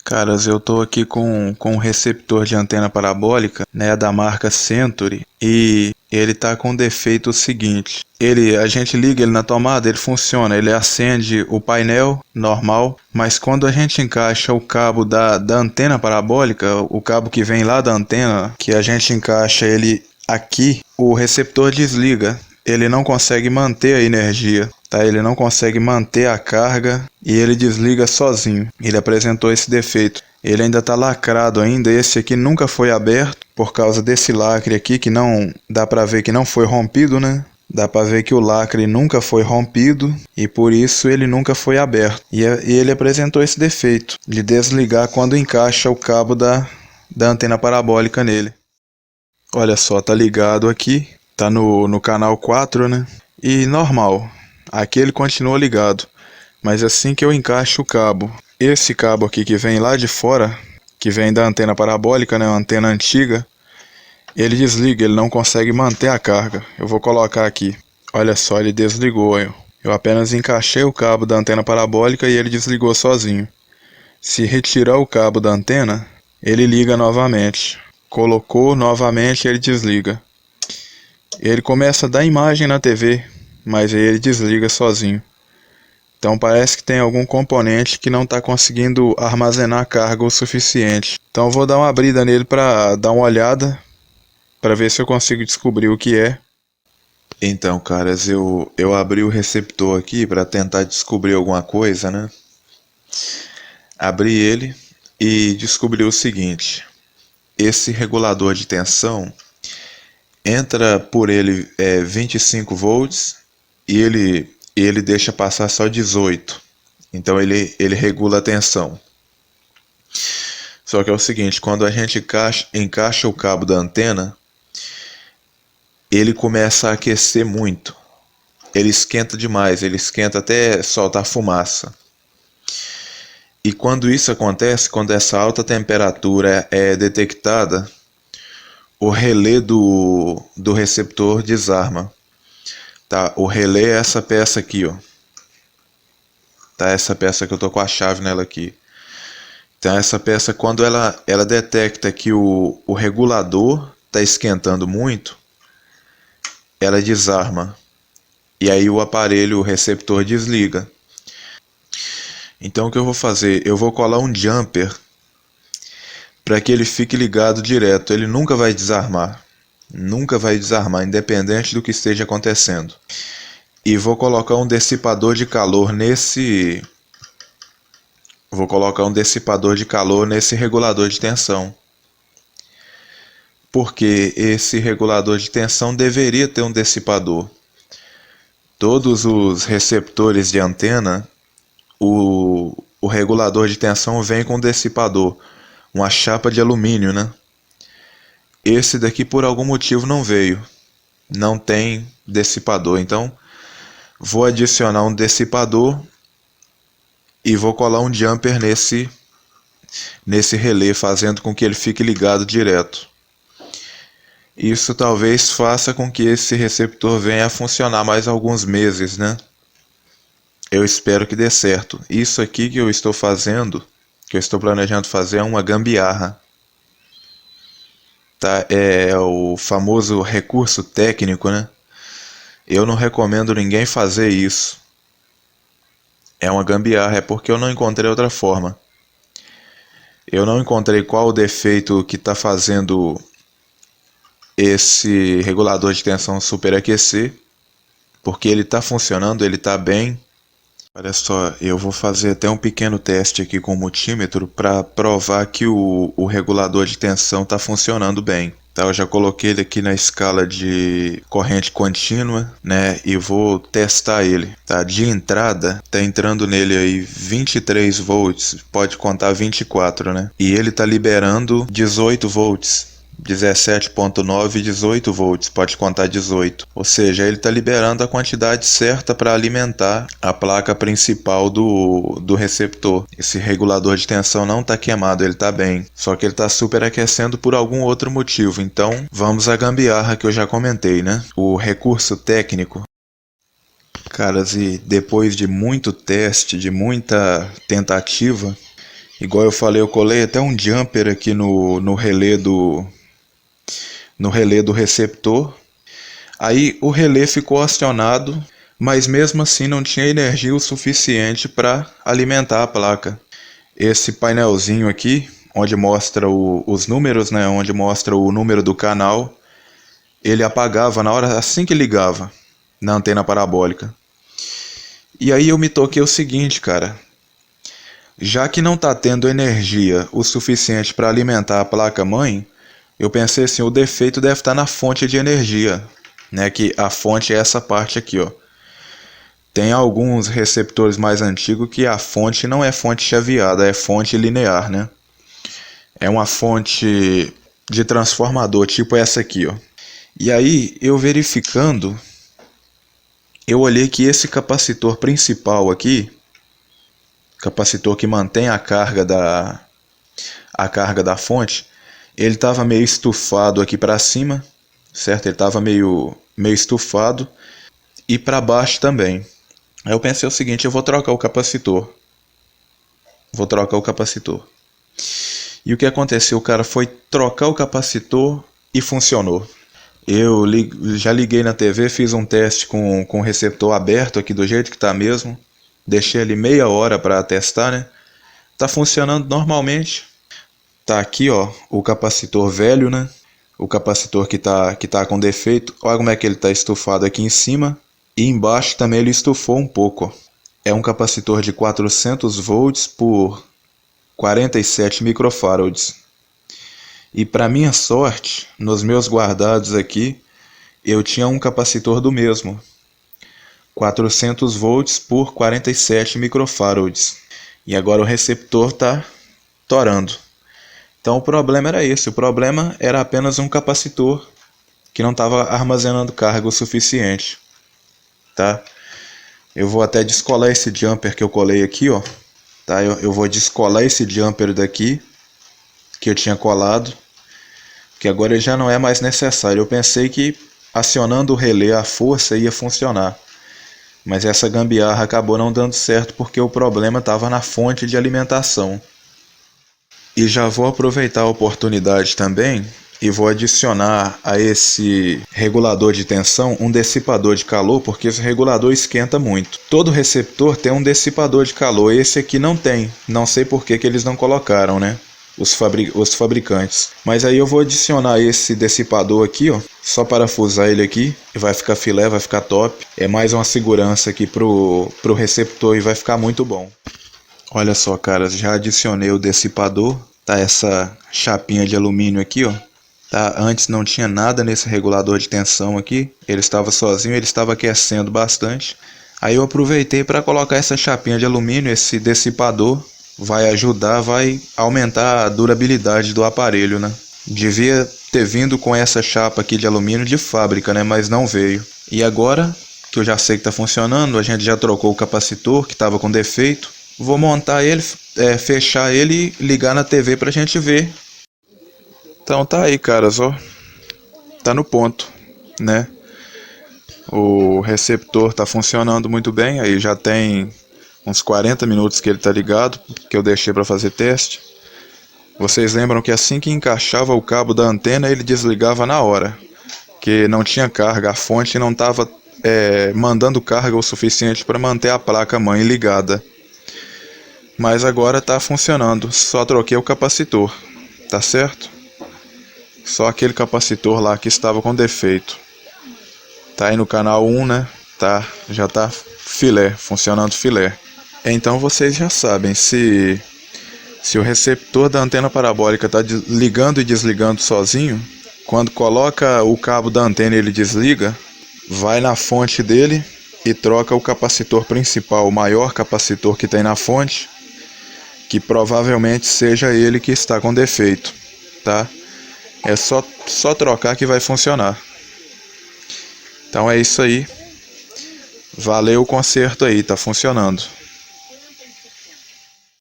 Caras, eu tô aqui com um receptor de antena parabólica, né, da marca Century, e ele tá com o defeito seguinte. A gente liga ele na tomada, ele funciona, ele acende o painel normal, mas quando a gente encaixa o cabo da antena parabólica, o cabo que vem lá da antena, que a gente encaixa ele aqui, o receptor desliga. Ele não consegue manter a energia, tá? Ele não consegue manter a carga e ele desliga sozinho. Ele apresentou esse defeito. Ele ainda está lacrado ainda, esse aqui nunca foi aberto por causa desse lacre aqui que não dá para ver que não foi rompido, né? Dá para ver que o lacre nunca foi rompido e por isso ele nunca foi aberto. E ele apresentou esse defeito de desligar quando encaixa o cabo da antena parabólica nele. Olha só, tá ligado aqui. Tá no canal 4, né? E normal. Aqui ele continua ligado. Mas assim que eu encaixo o cabo, esse cabo aqui que vem lá de fora, que vem da antena parabólica, né? Uma antena antiga, ele desliga, ele não consegue manter a carga. Eu vou colocar aqui. Olha só, ele desligou. Eu apenas encaixei o cabo da antena parabólica e ele desligou sozinho. Se retirar o cabo da antena, ele liga novamente. Colocou novamente, ele desliga. Ele começa a dar imagem na TV, mas aí ele desliga sozinho. Então parece que tem algum componente que não está conseguindo armazenar carga o suficiente. Então eu vou dar uma abrida nele para dar uma olhada, para ver se eu consigo descobrir o que é. Então, caras, eu abri o receptor aqui para tentar descobrir alguma coisa, né? Abri ele e descobri o seguinte. Esse regulador de tensão entra por ele 25 volts e ele deixa passar só 18. Então ele regula a tensão. Só que é o seguinte, quando a gente encaixa o cabo da antena, ele começa a aquecer muito. Ele esquenta demais, ele esquenta até soltar fumaça. E quando isso acontece, quando essa alta temperatura é detectada, o relé do receptor desarma. Tá, o relé é essa peça aqui, ó. Tá, essa peça que eu tô com a chave nela aqui. Então essa peça, quando ela detecta que o regulador tá esquentando muito, ela desarma. E aí o aparelho, o receptor desliga. Então o que eu vou fazer? Eu vou colar um jumper para que ele fique ligado direto. Ele nunca vai desarmar. Nunca vai desarmar, independente do que esteja acontecendo. E vou colocar um dissipador de calor nesse... Vou colocar um dissipador de calor nesse regulador de tensão. Porque esse regulador de tensão deveria ter um dissipador. Todos os receptores de antena, o regulador de tensão vem com um dissipador. Uma chapa de alumínio, né? Esse daqui por algum motivo não veio. Não tem dissipador. Então vou adicionar um dissipador e vou colar um jumper nesse relé, fazendo com que ele fique ligado direto. Isso talvez faça com que esse receptor venha a funcionar mais alguns meses, né? Eu espero que dê certo. Isso aqui que eu estou fazendo, que eu estou planejando fazer, é uma gambiarra. Tá? É o famoso recurso técnico, né? Eu não recomendo ninguém fazer isso. É uma gambiarra, é porque eu não encontrei outra forma. Eu não encontrei qual o defeito que está fazendo esse regulador de tensão superaquecer, porque ele está funcionando, ele está bem. Olha só, eu vou fazer até um pequeno teste aqui com o multímetro para provar que o regulador de tensão está funcionando bem. Tá, eu já coloquei ele aqui na escala de corrente contínua, né, e vou testar ele. Tá, de entrada, tá entrando nele aí 23 volts, pode contar 24, né, e ele tá liberando 18 volts. 17.9 e 18 volts, pode contar 18. Ou seja, ele está liberando a quantidade certa para alimentar a placa principal do receptor. Esse regulador de tensão não está queimado, ele está bem. Só que ele está superaquecendo por algum outro motivo. Então, vamos à gambiarra que eu já comentei, né? O recurso técnico. Caras, e depois de muito teste, de muita tentativa, Igual eu falei, eu colei até um jumper aqui no relé do receptor. Aí o relé ficou acionado, mas mesmo assim não tinha energia o suficiente para alimentar a placa. Esse painelzinho aqui, onde mostra os números, né, onde mostra o número do canal, ele apagava na hora assim que ligava na antena parabólica. E aí eu me toquei o seguinte, cara. Já que não está tendo energia o suficiente para alimentar a placa-mãe, eu pensei assim, o defeito deve estar na fonte de energia, né? Que a fonte é essa parte aqui, ó. Tem alguns receptores mais antigos que a fonte não é fonte chaveada, é fonte linear, né? É uma fonte de transformador, tipo essa aqui, ó. E aí, eu verificando, eu olhei que esse capacitor principal aqui, capacitor que mantém a carga da fonte, ele estava meio estufado aqui para cima, certo? Ele estava meio estufado e para baixo também. Aí eu pensei o seguinte, eu vou trocar o capacitor. E o que aconteceu? O cara foi trocar o capacitor e funcionou. Eu já liguei na TV, fiz um teste com o receptor aberto aqui do jeito que está mesmo. Deixei ele meia hora para testar, né? Tá funcionando normalmente. Tá aqui, ó, o capacitor velho, né? O capacitor que tá com defeito. Olha como é que ele tá estufado aqui em cima. E embaixo também ele estufou um pouco, ó. É um capacitor de 400 volts por 47 microfarads. E para minha sorte, nos meus guardados aqui, eu tinha um capacitor do mesmo. 400 volts por 47 microfarads. E agora o receptor está torando. Então o problema era esse. O problema era apenas um capacitor que não estava armazenando carga o suficiente. Tá? Eu vou até descolar esse jumper que eu colei aqui, ó. Tá? Eu vou descolar esse jumper daqui que eu tinha colado, que agora ele já não é mais necessário. Eu pensei que acionando o relé à força ia funcionar, mas essa gambiarra acabou não dando certo porque o problema estava na fonte de alimentação. E já vou aproveitar a oportunidade também e vou adicionar a esse regulador de tensão um dissipador de calor, porque esse regulador esquenta muito. Todo receptor tem um dissipador de calor, esse aqui não tem. Não sei por que eles não colocaram, né? Os fabricantes. Mas aí eu vou adicionar esse dissipador aqui, ó, só parafusar ele aqui, e vai ficar filé, vai ficar top. É mais uma segurança aqui pro receptor e vai ficar muito bom. Olha só, caras, já adicionei o dissipador, tá? Essa chapinha de alumínio aqui, ó. Tá? Antes não tinha nada nesse regulador de tensão aqui, ele estava sozinho, ele estava aquecendo bastante. Aí eu aproveitei para colocar essa chapinha de alumínio, esse dissipador. Vai ajudar, vai aumentar a durabilidade do aparelho, né? Devia ter vindo com essa chapa aqui de alumínio de fábrica, né? Mas não veio. E agora, que eu já sei que está funcionando, a gente já trocou o capacitor que estava com defeito. Vou montar ele, fechar ele e ligar na TV pra gente ver. Então tá aí, caras, ó. Tá no ponto, né? O receptor tá funcionando muito bem, aí já tem uns 40 minutos que ele está ligado, que eu deixei para fazer teste. Vocês lembram que assim que encaixava o cabo da antena, ele desligava na hora, que não tinha carga, a fonte não estava mandando carga o suficiente para manter a placa-mãe ligada. Mas agora está funcionando, só troquei o capacitor, tá certo? Só aquele capacitor lá que estava com defeito. Tá aí no canal 1, né? Tá, já tá filé, funcionando filé. Então vocês já sabem, se o receptor da antena parabólica está ligando e desligando sozinho, quando coloca o cabo da antena e ele desliga, vai na fonte dele e troca o capacitor principal, o maior capacitor que tem na fonte, que provavelmente seja ele que está com defeito, tá? É só trocar que vai funcionar. Então é isso aí. Valeu o conserto aí, tá funcionando.